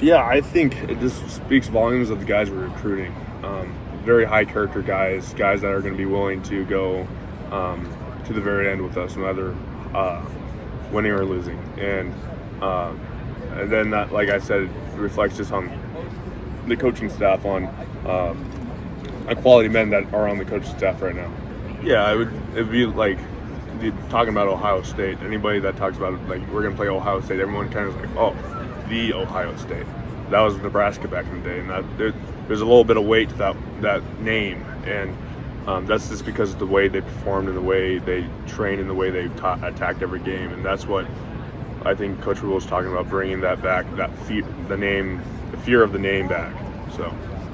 Yeah, I think it just speaks volumes of the guys we're recruiting. Very high character guys that are going to be willing to go to the very end with us, no matter winning or losing. And then that, like I said, it reflects just on the coaching staff, on quality men that are on the coaching staff right now. Yeah, it'd be like talking about Ohio State. Anybody that talks about it, like we're going to play Ohio State, everyone kind of is like, oh, the Ohio State. That was Nebraska back in the day, and there's a little bit of weight to that name, and that's just because of the way they performed and the way they trained and the way they attacked every game, and that's what I think Coach Rule is talking about, bringing that back, that fear of the name back. So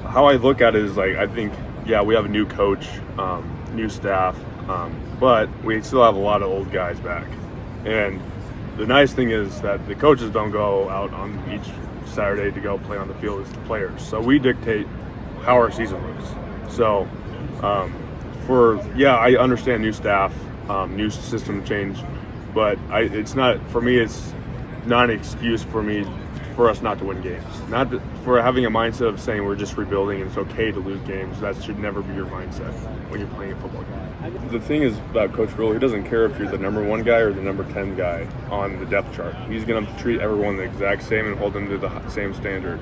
how I look at it is like, I think, yeah, we have a new coach, new staff, but we still have a lot of old guys back, and the nice thing is that the coaches don't go out on each Saturday to go play on the field as the players. So we dictate how our season looks. So I understand new staff, new system change, but it's not, for me, it's not an excuse for us not to win games. Not for having a mindset of saying we're just rebuilding and it's okay to lose games. That should never be your mindset when you're playing a football game. The thing is about Coach Rule, he doesn't care if you're the number 1 guy or the number 10 guy on the depth chart. He's going to treat everyone the exact same and hold them to the same standard.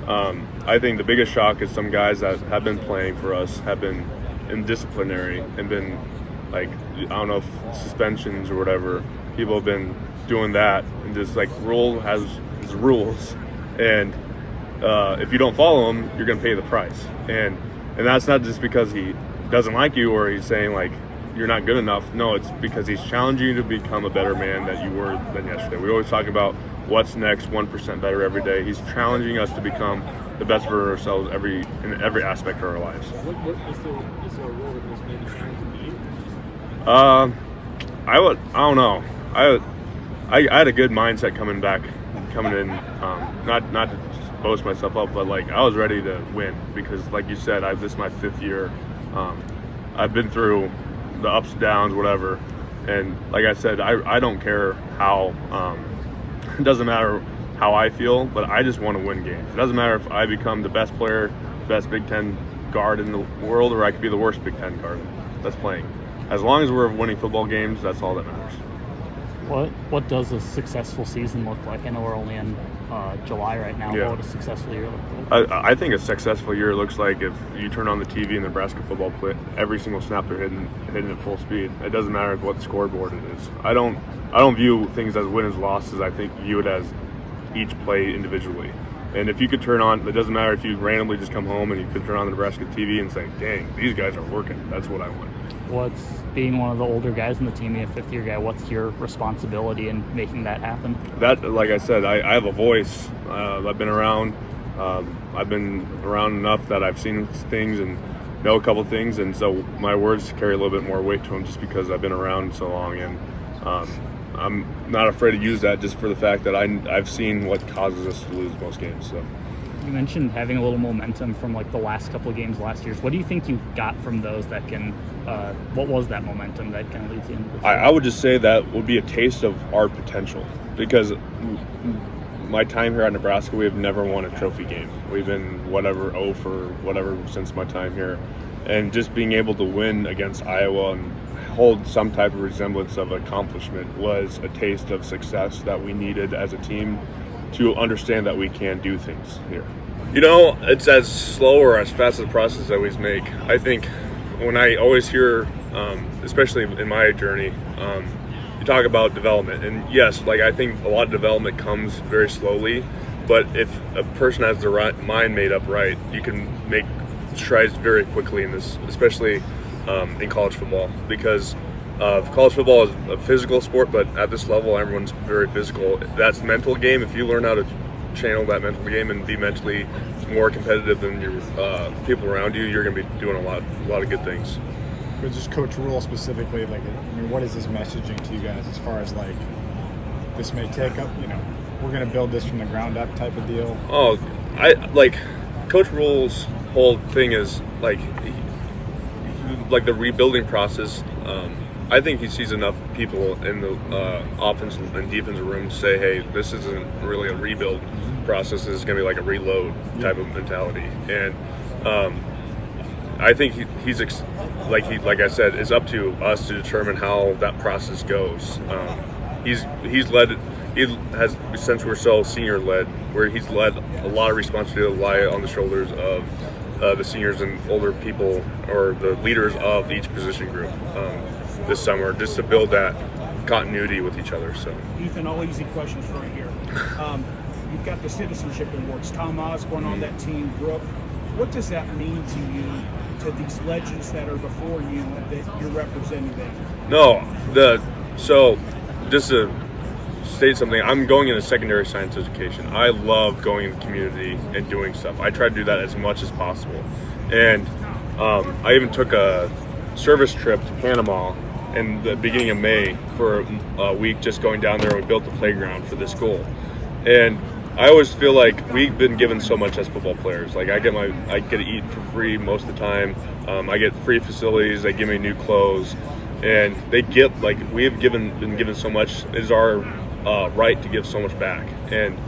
I think the biggest shock is some guys that have been playing for us have been in disciplinary and been, like, I don't know if suspensions or whatever. People have been doing that, and just like Rule has his rules, and if you don't follow them, you're going to pay the price. And that's not just because he doesn't like you or he's saying like you're not good enough. No, it's because he's challenging you to become a better man that you were than yesterday. We always talk about what's next, 1% better every day. He's challenging us to become the best version of ourselves in every aspect of our lives. Is there a role that was maybe trying to be? I don't know. I had a good mindset coming in, not to boast myself up, but like I was ready to win because, like you said, this is my 5th year. I've been through the ups and downs, whatever, and like I said, I don't care how. It doesn't matter how I feel, but I just want to win games. It doesn't matter if I become the best player, best Big Ten guard in the world, or I could be the worst Big Ten guard that's playing. As long as we're winning football games, that's all that matters. What does a successful season look like? I know we're only in July right now. Yeah. What would a successful year look like? I think a successful year looks like if you turn on the TV and Nebraska football play, every single snap they're hitting at full speed. It doesn't matter what scoreboard it is. I don't view things as wins and losses. I think view it as each play individually. And if you could turn on, it doesn't matter if you randomly just come home and you could turn on the Nebraska TV and say, dang, these guys are working. That's what I want. What's being one of the older guys in the team, a 5th-year guy, what's your responsibility in making that happen? That, like I said, I have a voice. I've been around. I've been around enough that I've seen things and know a couple things, and so my words carry a little bit more weight to them just because I've been around so long, and I'm not afraid to use that just for the fact that I've seen what causes us to lose most games. So. You mentioned having a little momentum from like the last couple of games last year. What do you think you got from those that can, what was that momentum that kind of leads you into this? I would just say that would be a taste of our potential, because my time here at Nebraska, we have never won a trophy game. We've been whatever since my time here. And just being able to win against Iowa and hold some type of resemblance of accomplishment was a taste of success that we needed as a team to understand that we can do things here. You know, it's as slow or as fast as the process I always make. I think when I always hear, especially in my journey, you talk about development. And yes, like I think a lot of development comes very slowly, but if a person has their mind made up right, you can make strides very quickly in this, especially in college football, because college football is a physical sport, but at this level, everyone's very physical. That's mental game. If you learn how to channel that mental game and be mentally more competitive than your people around you, you're going to be doing a lot of good things. But just Coach Rule specifically, like, I mean, what is his messaging to you guys as far as like this may take up? You know, we're going to build this from the ground up type of deal. Oh, Coach Rule's whole thing is like the rebuilding process. I think he sees enough people in the offense and defensive room to say, hey, this isn't really a rebuild process. This is going to be like a reload type of mentality. And I think like I said, it's up to us to determine how that process goes. He's led. He has, since we're so senior led, where he's led a lot of responsibility lie on the shoulders of the seniors and older people, or the leaders of each position group this summer, just to build that continuity with each other. So, Ethan, all easy questions right here. You've got the citizenship awards. Tom Osborne on that team. Brooke, what does that mean to you, to these legends that are before you, that you're representing them? Just to state something, I'm going into secondary science education. I love going in the community and doing stuff. I try to do that as much as possible. And I even took a service trip to Panama in the beginning of May for a week, just going down there. We built the playground for the school. And I always feel like we've been given so much as football players. Like I get to eat for free most of the time. I get free facilities. They give me new clothes, and we have been given so much. It is our right to give so much back. And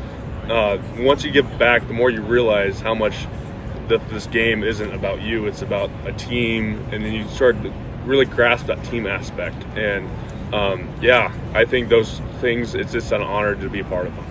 once you give back, the more you realize how much this game isn't about you. It's about a team, and then you start to really grasp that team aspect. And I think those things. It's just an honor to be a part of them.